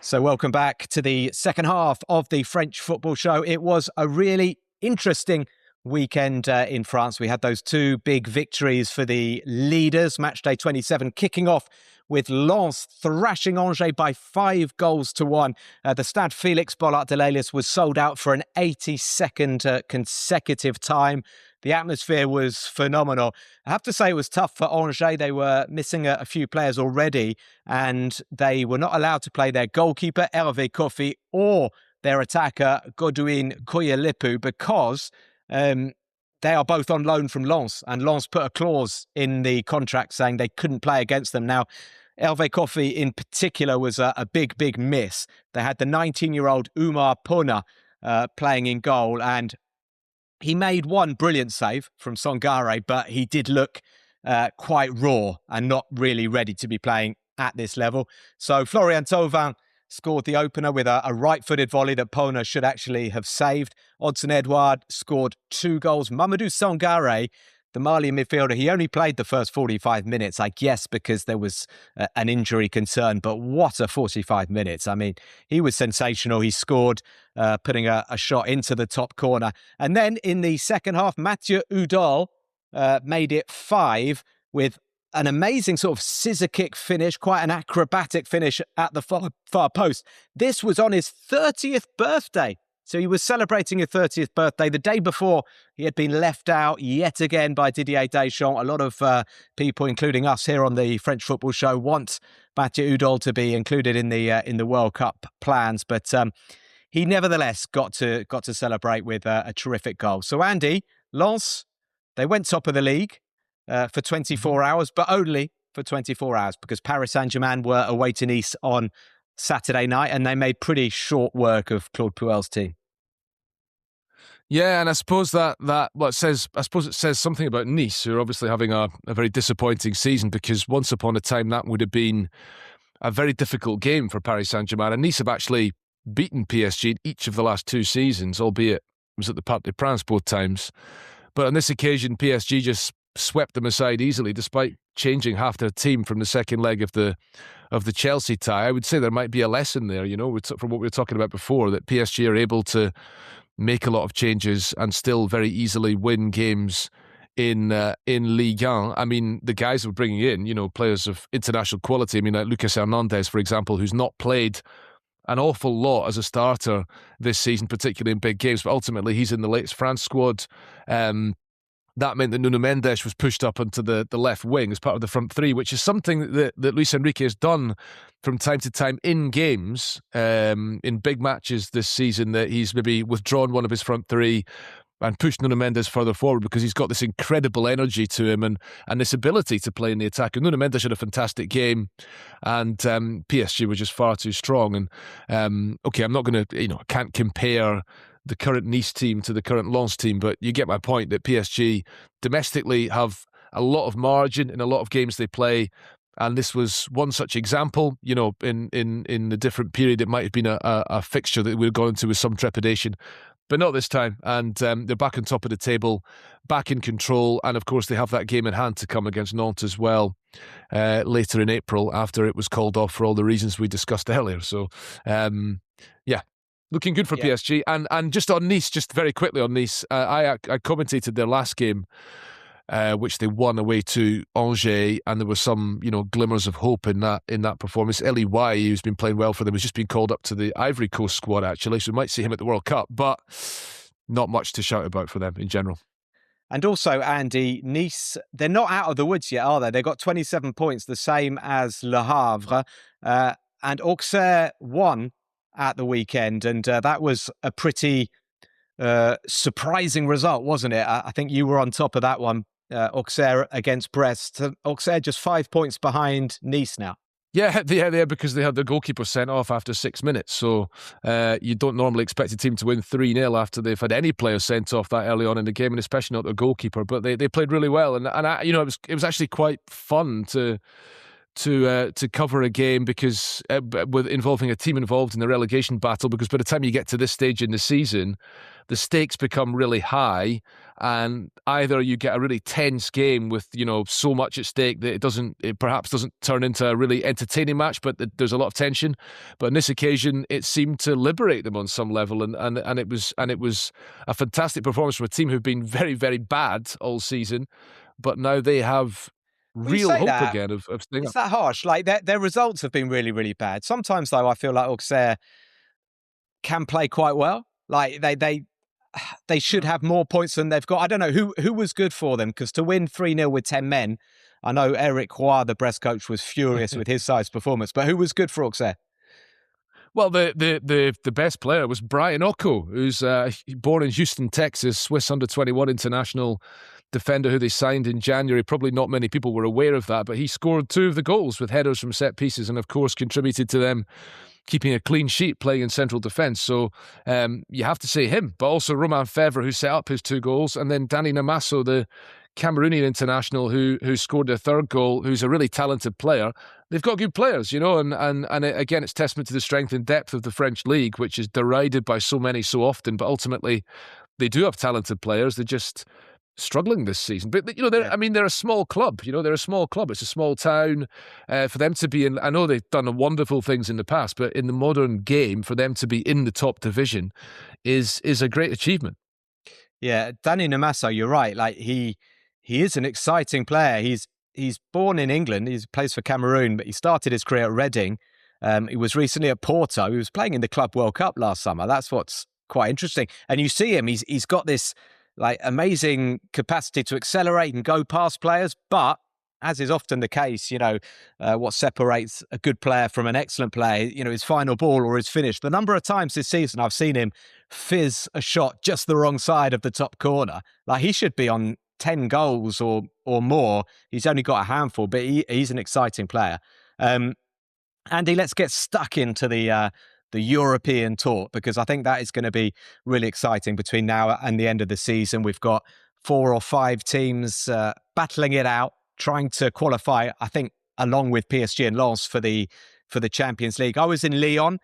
So welcome back to the second half of the French football show. It was a really interesting weekend in France. We had those two big victories for the leaders. Matchday 27 kicking off with Lens thrashing Angers by 5-1. The Stade Félix Bollaert-de was sold out for an 82nd consecutive time. The atmosphere was phenomenal. I have to say it was tough for Angers. They were missing a few players already, and they were not allowed to play their goalkeeper, Hervé Kofi, or their attacker, Godwin Koyelipu, because they are both on loan from Lens, and Lens put a clause in the contract saying they couldn't play against them. Now, Hervé Kofi in particular was a big, big miss. They had the 19-year-old Oumar Pona playing in goal, and he made one brilliant save from Sangare, but he did look quite raw and not really ready to be playing at this level. So Florian Thauvin scored the opener with a right-footed volley that Pona should actually have saved. Odsonne Edouard scored 2 goals. Mamadou Sangare, the Mali midfielder, he only played the first 45 minutes, I guess, because there was an injury concern. But what a 45 minutes. I mean, he was sensational. He scored, putting a shot into the top corner. And then in the second half, Mathieu Udol made it 5 with an amazing sort of scissor kick finish, quite an acrobatic finish at the far post. This was on his 30th birthday. So he was celebrating his 30th birthday. The day before, he had been left out yet again by Didier Deschamps. A lot of people, including us here on the French Football Show, want Mathieu Udol to be included in the World Cup plans. But he nevertheless got to celebrate with a terrific goal. So Andy, Lens, they went top of the league for 24 hours, but only for 24 hours because Paris Saint-Germain were away to Nice on Saturday night, and they made pretty short work of Claude Puel's team. Yeah, and I suppose it says something about Nice, who are obviously having a very disappointing season, because once upon a time that would have been a very difficult game for Paris Saint-Germain, and Nice have actually beaten PSG in each of the last 2 seasons, albeit it was at the Parc des Princes both times. But on this occasion, PSG just swept them aside easily, despite changing half their team from the second leg of the Chelsea tie. I would say there might be a lesson there, from what we were talking about before, that PSG are able to make a lot of changes and still very easily win games in Ligue 1. I mean, the guys we're bringing in, players of international quality. I mean, like Lucas Hernandez, for example, who's not played an awful lot as a starter this season, particularly in big games, but ultimately he's in the latest France squad. That meant that Nuno Mendes was pushed up onto the left wing as part of the front three, which is something that Luis Enrique has done from time to time in games, in big matches this season, that he's maybe withdrawn one of his front three and pushed Nuno Mendes further forward because he's got this incredible energy to him and this ability to play in the attack. And Nuno Mendes had a fantastic game, and PSG were just far too strong. And okay, I'm not going to, I can't compare the current Nice team to the current Lens team, but you get my point that PSG domestically have a lot of margin in a lot of games they play, and this was one such example. In the different period, it might have been a fixture that we'd have gone into with some trepidation, but not this time. And they're back on top of the table, back in control, and of course they have that game in hand to come against Nantes as well later in April, after it was called off for all the reasons we discussed earlier. So yeah, looking good for PSG. And just on Nice, just very quickly on Nice, I commentated their last game, which they won away to Angers, and there were some, glimmers of hope in that performance. Eli Wahi, who's been playing well for them, has just been called up to the Ivory Coast squad, actually, so we might see him at the World Cup, but not much to shout about for them in general. And also, Andy, Nice, they're not out of the woods yet, are they? They've got 27 points, the same as Le Havre, and Auxerre won at the weekend, and that was a pretty surprising result, wasn't it? I think you were on top of that one, Auxerre against Brest. Auxerre just 5 points behind Nice now. Yeah, because they had the goalkeeper sent off after 6 minutes. So you don't normally expect a team to win 3-0 after they've had any player sent off that early on in the game, and especially not the goalkeeper. But they played really well, and it was actually quite fun to to cover a game because with involving a team involved in the relegation battle, because by the time you get to this stage in the season, the stakes become really high, and either you get a really tense game with so much at stake that it perhaps doesn't turn into a really entertaining match, but there's a lot of tension. But on this occasion, it seemed to liberate them on some level, and it was a fantastic performance from a team who've been very, very bad all season, but now they have real hope again of staying up. Is that harsh? Like their results have been really, really bad. Sometimes though, I feel like Auxerre can play quite well. Like they should have more points than they've got. I don't know who was good for them, because to win 3-0 with 10 men, I know Eric Roy, the Brest coach, was furious with his side's performance. But who was good for Auxerre? Well, the best player was Brian Oko, who's born in Houston, Texas, Swiss under-21 international defender who they signed in January. Probably not many people were aware of that, but he scored 2 of the goals with headers from set pieces and, of course, contributed to them keeping a clean sheet playing in central defence. So you have to say him, but also Romain Fèvre, who set up his 2 goals, and then Danny Namasso, the Cameroonian international who scored their 3rd goal, who's a really talented player. They've got good players, and again, it's testament to the strength and depth of the French league, which is derided by so many so often, but ultimately they do have talented players. They're just struggling this season. But, they're a small club. They're a small club. It's a small town. For them to be in, I know they've done wonderful things in the past, but in the modern game, for them to be in the top division is a great achievement. Yeah, Danny Namasso, you're right. Like he is an exciting player. He's born in England. He plays for Cameroon, but he started his career at Reading. He was recently at Porto. He was playing in the Club World Cup last summer. That's what's quite interesting. And you see him. He's got this like amazing capacity to accelerate and go past players. But as is often the case, what separates a good player from an excellent player, his final ball or his finish. The number of times this season I've seen him fizz a shot just the wrong side of the top corner. Like he should be on 10 goals or more. He's only got a handful, but he's an exciting player. Andy, let's get stuck into the European tour, because I think that is going to be really exciting between now and the end of the season. We've got 4 or 5 teams battling it out, trying to qualify, I think, along with PSG and Lens for the Champions League. I was in Lyon.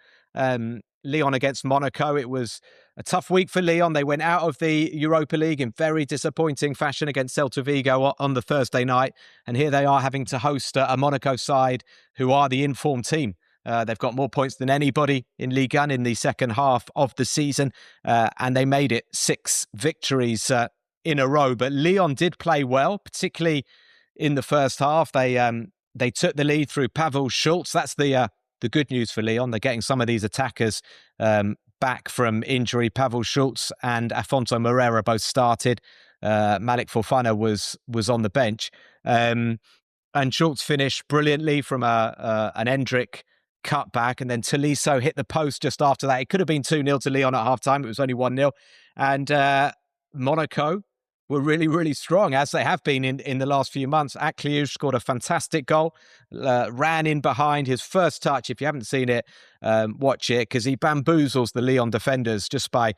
Lyon against Monaco. It was a tough week for Lyon. They went out of the Europa League in very disappointing fashion against Celta Vigo on the Thursday night. And here they are having to host a Monaco side who are the informed team. They've got more points than anybody in Ligue 1 in the second half of the season. And they made it 6 victories in a row. But Lyon did play well, particularly in the first half. They took the lead through Pavel Schultz. That's the good news for Lyon. They're getting some of these attackers back from injury. Pavel Schultz and Afonso Moreira both started. Malik Fofana was on the bench. And Schultz finished brilliantly from an Endrick cutback, and then Tolisso hit the post just after that. It could have been 2-0 to Lyon at halftime. It was only 1-0. And Monaco were really, really strong, as they have been in the last few months. Akliouche scored a fantastic goal, ran in behind his first touch. If you haven't seen it, watch it, because he bamboozles the Lyon defenders just by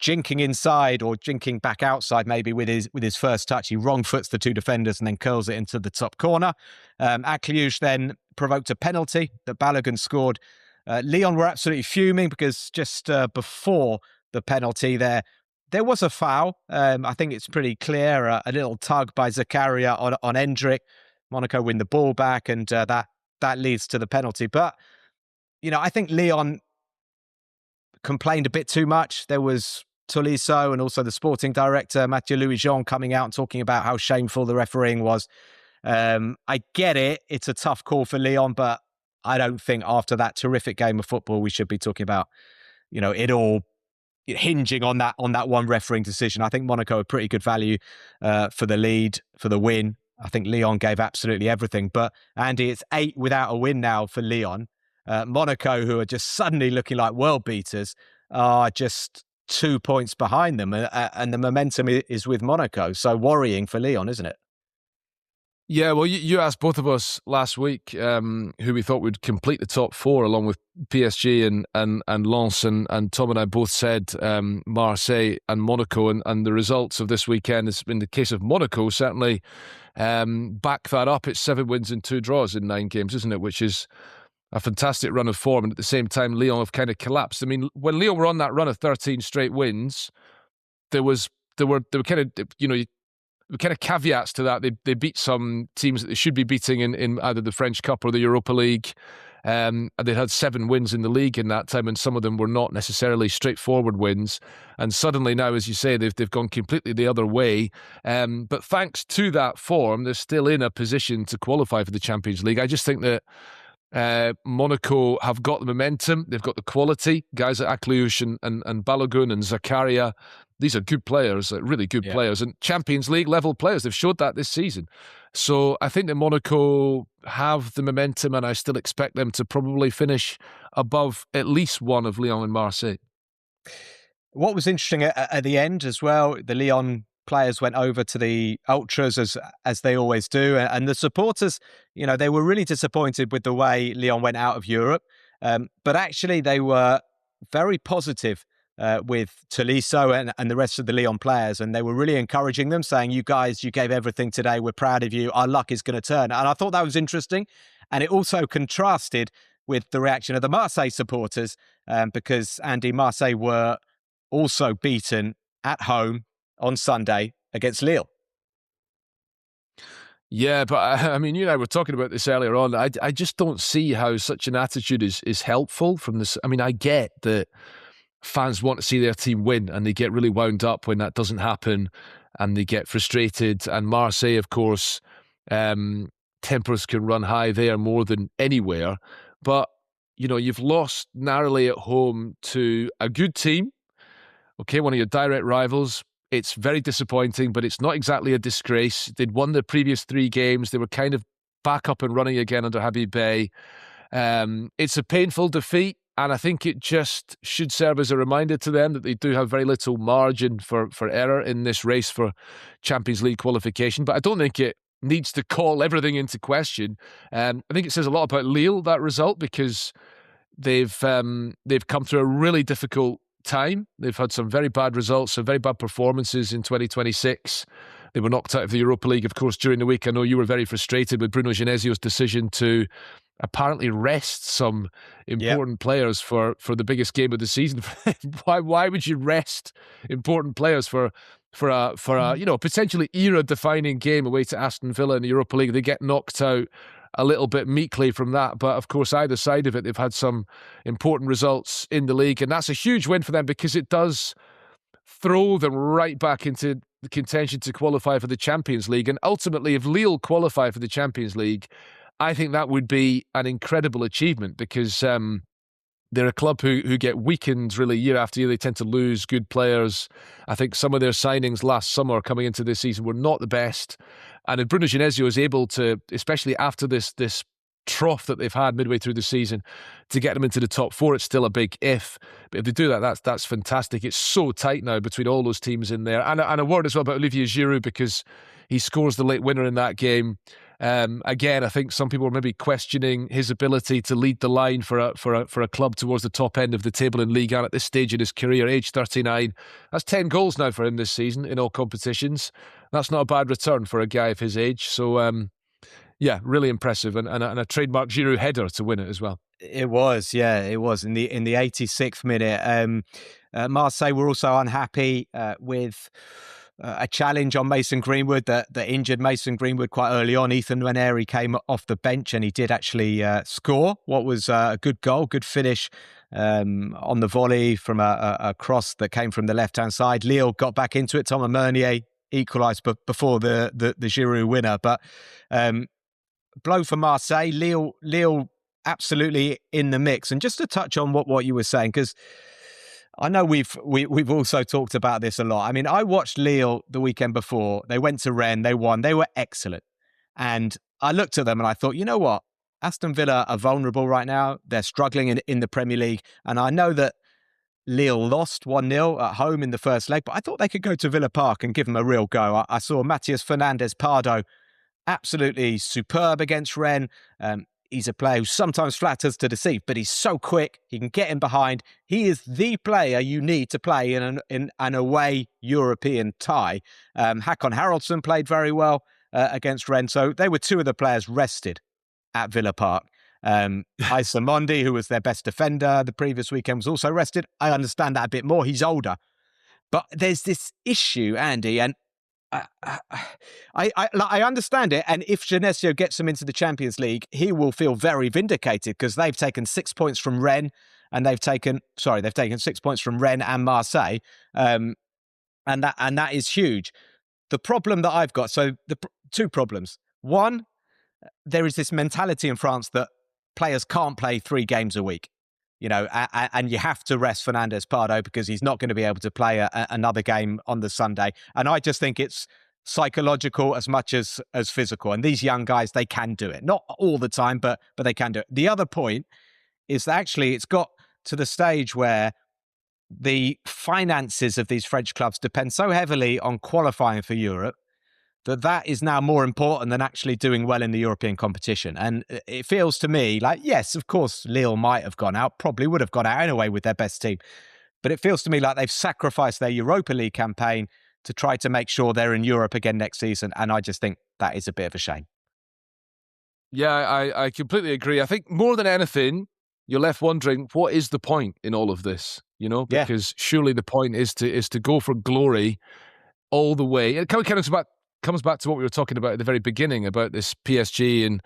jinking inside or jinking back outside, maybe with his first touch. He wrong foots the 2 defenders and then curls it into the top corner. Akliouche then provoked a penalty that Balogun scored. Lyon were absolutely fuming because just before the penalty there was a foul. I think it's pretty clear, a little tug by Zakaria on Endrick. Monaco win the ball back, and that leads to the penalty. But, I think Lyon complained a bit too much. There was Tolisso and also the sporting director, Mathieu Louis-Jean, coming out and talking about how shameful the refereeing was. I get it. It's a tough call for Lyon, but I don't think after that terrific game of football, we should be talking about, it all hinging on that one refereeing decision. I think Monaco are pretty good value for the lead, for the win. I think Lyon gave absolutely everything. But Andy, it's 8 without a win now for Lyon. Monaco, who are just suddenly looking like world beaters, are just 2 points behind them, and the momentum is with Monaco. So worrying for Lyon, isn't it? Yeah, well, you asked both of us last week who we thought would complete the top 4 along with PSG and Lens, and Tom and I both said Marseille and Monaco, and the results of this weekend, in the case of Monaco, certainly back that up. It's 7 wins and 2 draws in 9 games, isn't it? Which is a fantastic run of form. And at the same time, Lyon have kind of collapsed. I mean, when Lyon were on that run of 13 straight wins, there were kind of, kind of caveats to that. They beat some teams that they should be beating in either the French Cup or the Europa League. And they had 7 wins in the league in that time, and some of them were not necessarily straightforward wins. And suddenly now, as you say, they've gone completely the other way. But thanks to that form, they're still in a position to qualify for the Champions League. I just think that Monaco have got the momentum. They've got the quality. Guys like Akliouche and Balogun and Zakaria. These are good players, really good players, and Champions League level players. They've showed that this season. So I think that Monaco have the momentum, and I still expect them to probably finish above at least one of Lyon and Marseille. What was interesting at the end as well, the Lyon players went over to the ultras as they always do, and the supporters, they were really disappointed with the way Lyon went out of Europe, but actually they were very positive with Tolisso and the rest of the Lyon players, and they were really encouraging them, saying, you guys, you gave everything today, we're proud of you, our luck is going to turn. And I thought that was interesting, and it also contrasted with the reaction of the Marseille supporters, because, Andy, Marseille were also beaten at home on Sunday against Lille. Yeah, but I mean, you and I were talking about this earlier on. I just don't see how such an attitude is helpful from this. I mean, I get that fans want to see their team win, and they get really wound up when that doesn't happen, and they get frustrated. And Marseille, of course, tempers can run high there more than anywhere. But, you've lost narrowly at home to a good team, okay, one of your direct rivals. It's very disappointing, but it's not exactly a disgrace. They'd won the previous 3 games. They were kind of back up and running again under Habib Bey. It's a painful defeat, and I think it just should serve as a reminder to them that they do have very little margin for error in this race for Champions League qualification. But I don't think it needs to call everything into question. I think it says a lot about Lille, that result, because they've come through a really difficult time. They've had some very bad results, some very bad performances in 2026. They were knocked out of the Europa League, of course, during the week. I know you were very frustrated with Bruno Genesio's decision to apparently rest some important players for the biggest game of the season. Why would you rest important players for a potentially era-defining game away to Aston Villa in the Europa League? They get knocked out a little bit meekly from that, but of course either side of it, they've had some important results in the league, and that's a huge win for them because it does throw them right back into the contention to qualify for the Champions League. And ultimately, if Lille qualify for the Champions League, I think that would be an incredible achievement, because they're a club who get weakened really year after year. They tend to lose good players. I think some of their signings last summer coming into this season were not the best. And if Bruno Genesio is able to, especially after this trough that they've had midway through the season, to get them into the top 4, it's still a big if. But if they do that, that's fantastic. It's so tight now between all those teams in there. And a word as well about Olivier Giroud, because he scores the late winner in that game. Again, I think some people are maybe questioning his ability to lead the line for a club towards the top end of the table in Ligue 1 at this stage in his career, age 39. That's 10 goals now for him this season in all competitions. That's not a bad return for a guy of his age. So, yeah, really impressive, and a trademark Giroud header to win it as well. It was in the 86th minute. Marseille were also unhappy with a challenge on Mason Greenwood that injured Mason Greenwood quite early on. Ethan Nwaneri came off the bench, and he did actually score what was a good goal, good finish on the volley from a cross that came from the left-hand side. Lille got back into it. Thomas Meunier equalised before the Giroud winner. But blow for Marseille. Lille absolutely in the mix. And just to touch on what you were saying, because I know we've also talked about this a lot. I mean, I watched Lille the weekend before. They went to Rennes, they won, they were excellent. And I looked at them and I thought, you know what? Aston Villa are vulnerable right now. They're struggling in the Premier League. And I know that Lille lost 1-0 at home in the first leg, but I thought they could go to Villa Park and give them a real go. I saw Matthias Fernandez Pardo absolutely superb against Rennes. He's a player who sometimes flatters to deceive, but he's so quick. He can get in behind. He is the player you need to play in an away European tie. Hakon Haraldsson played very well against Rennes. So they were two of the players rested at Villa Park. Issa Mondi, who was their best defender the previous weekend, was also rested. I understand that a bit more. He's older. But there's this issue, Andy, and I understand it. And if Genesio gets them into the Champions League, he will feel very vindicated because they've taken 6 points from Rennes and they've taken 6 points from Rennes and Marseille. And that is huge. The problem that I've got, so the two problems. One, there is this mentality in France that players can't play 3 games a week, and you have to rest Fernandez Pardo because he's not going to be able to play another game on the Sunday. And I just think it's psychological as much as physical. And these young guys, they can do it. Not all the time, but they can do it. The other point is that actually it's got to the stage where the finances of these French clubs depend so heavily on qualifying for Europe that is now more important than actually doing well in the European competition. And it feels to me like, yes, of course, Lille might have gone out, probably would have gone out anyway with their best team. But it feels to me like they've sacrificed their Europa League campaign to try to make sure they're in Europe again next season. And I just think that is a bit of a shame. Yeah, I completely agree. I think more than anything, you're left wondering, what is the point in all of this? Because surely the point is to go for glory all the way. It kind of comes back to what we were talking about at the very beginning about this PSG and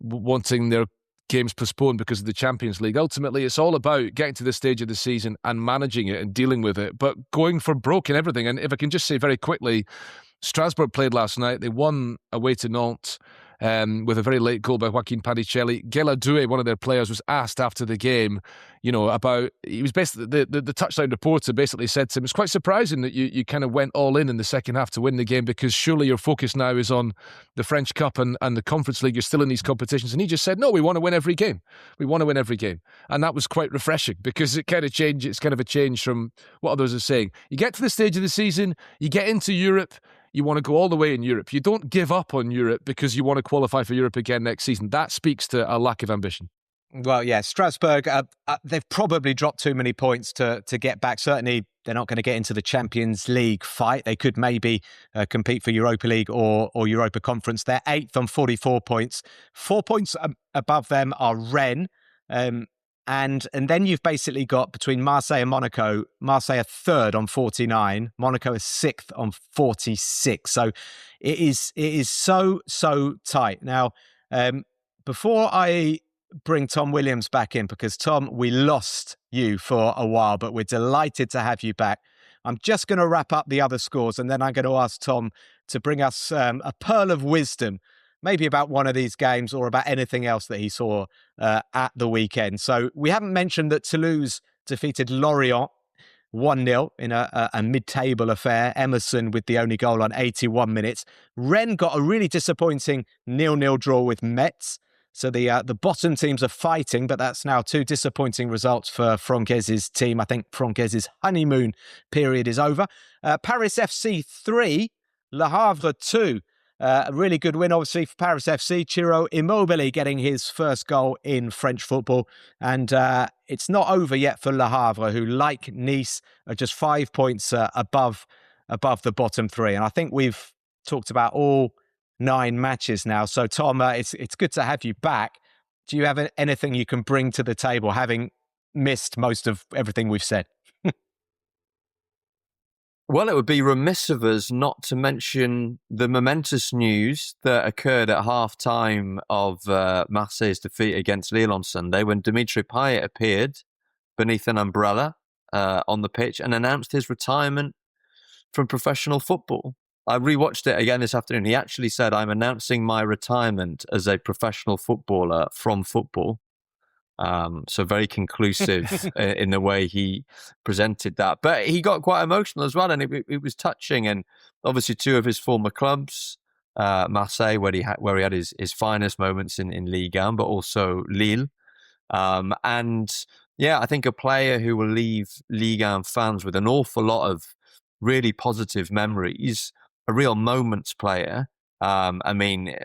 wanting their games postponed because of the Champions League. Ultimately, it's all about getting to this stage of the season and managing it and dealing with it, but going for broke and everything. And if I can just say very quickly, Strasbourg played last night. They won away to Nantes with a very late goal by Joaquin Padicelli. Guéladoué, one of their players, was asked after the game, about, he was basically, the touchline reporter basically said to him, it's quite surprising that you kind of went all in the second half to win the game because surely your focus now is on the French Cup and the Conference League. You're still in these competitions. And he just said, no, we want to win every game. We want to win every game. And that was quite refreshing because it's kind of a change from what others are saying. You get to the stage of the season, you get into Europe, you want to go all the way in Europe. You don't give up on Europe because you want to qualify for Europe again next season. That speaks to a lack of ambition. Well, yeah, Strasbourg, they've probably dropped too many points to get back. Certainly, they're not going to get into the Champions League fight. They could maybe compete for Europa League or Europa Conference. They're 8th on 44 points. 4 points above them are Rennes. And then you've basically got between Marseille and Monaco, Marseille are 3rd on 49, Monaco is 6th on 46. So it is so tight. Now, before I bring Tom Williams back in, because Tom, we lost you for a while, but we're delighted to have you back. I'm just going to wrap up the other scores and then I'm going to ask Tom to bring us a pearl of wisdom, maybe about one of these games or about anything else that he saw at the weekend. So we haven't mentioned that Toulouse defeated Lorient 1-0 in a mid-table affair. Emerson with the only goal on 81 minutes. Rennes got a really disappointing 0-0 draw with Metz. So the bottom teams are fighting, but that's now 2 disappointing results for Francais's team. I think Francais's honeymoon period is over. Paris FC 3, Le Havre 2. A really good win, obviously, for Paris FC. Ciro Immobile getting his first goal in French football. And it's not over yet for Le Havre, who, like Nice, are just 5 points above the bottom 3. And I think we've talked about all 9 matches now. So, Tom, it's good to have you back. Do you have anything you can bring to the table, having missed most of everything we've said? Well, it would be remiss of us not to mention the momentous news that occurred at half-time of Marseille's defeat against Lille on Sunday when Dimitri Payet appeared beneath an umbrella on the pitch and announced his retirement from professional football. I rewatched it again this afternoon. He actually said, I'm announcing my retirement as a professional footballer from football. So very conclusive in the way he presented that. But he got quite emotional as well, and it was touching. And obviously 2 of his former clubs, Marseille, where he had his finest moments in Ligue 1, but also Lille. And yeah, I think a player who will leave Ligue 1 fans with an awful lot of really positive memories, a real moments player. I mean,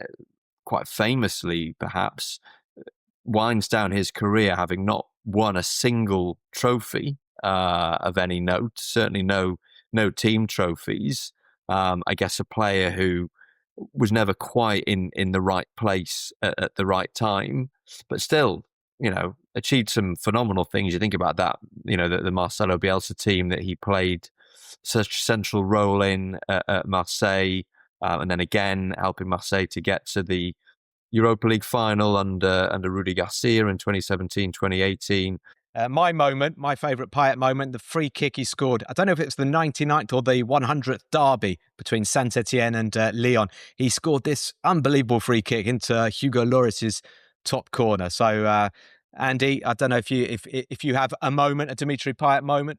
quite famously, perhaps, winds down his career having not won a single trophy of any note, certainly no team trophies. I guess a player who was never quite in the right place at the right time, but still, achieved some phenomenal things. You think about that, the Marcelo Bielsa team that he played such a central role in at Marseille, and then again helping Marseille to get to the Europa League final under Rudi Garcia in 2017, 2018. My favourite Payet moment, the free kick he scored. I don't know if it's the 99th or the 100th derby between Saint-Etienne and Lyon. He scored this unbelievable free kick into Hugo Lloris's top corner. So, Andy, I don't know if you have a moment, a Dimitri Payet moment.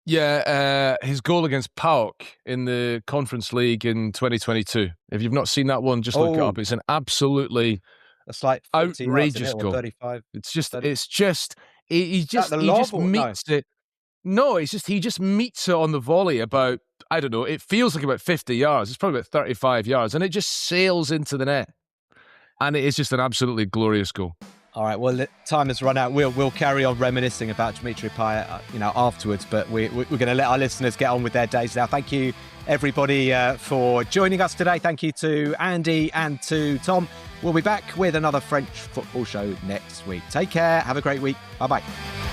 Yeah, his goal against PAOK in the Conference League in 2022. If you've not seen that one, just look it up. It's an absolutely outrageous goal. 35. He just meets it. No, he just meets it on the volley about, I don't know, it feels like about 50 yards. It's probably about 35 yards, and it just sails into the net. And it is just an absolutely glorious goal. All right, well, time has run out. We'll carry on reminiscing about Dimitri Payet, afterwards. But we're going to let our listeners get on with their days now. Thank you, everybody, for joining us today. Thank you to Andy and to Tom. We'll be back with another French football show next week. Take care. Have a great week. Bye-bye.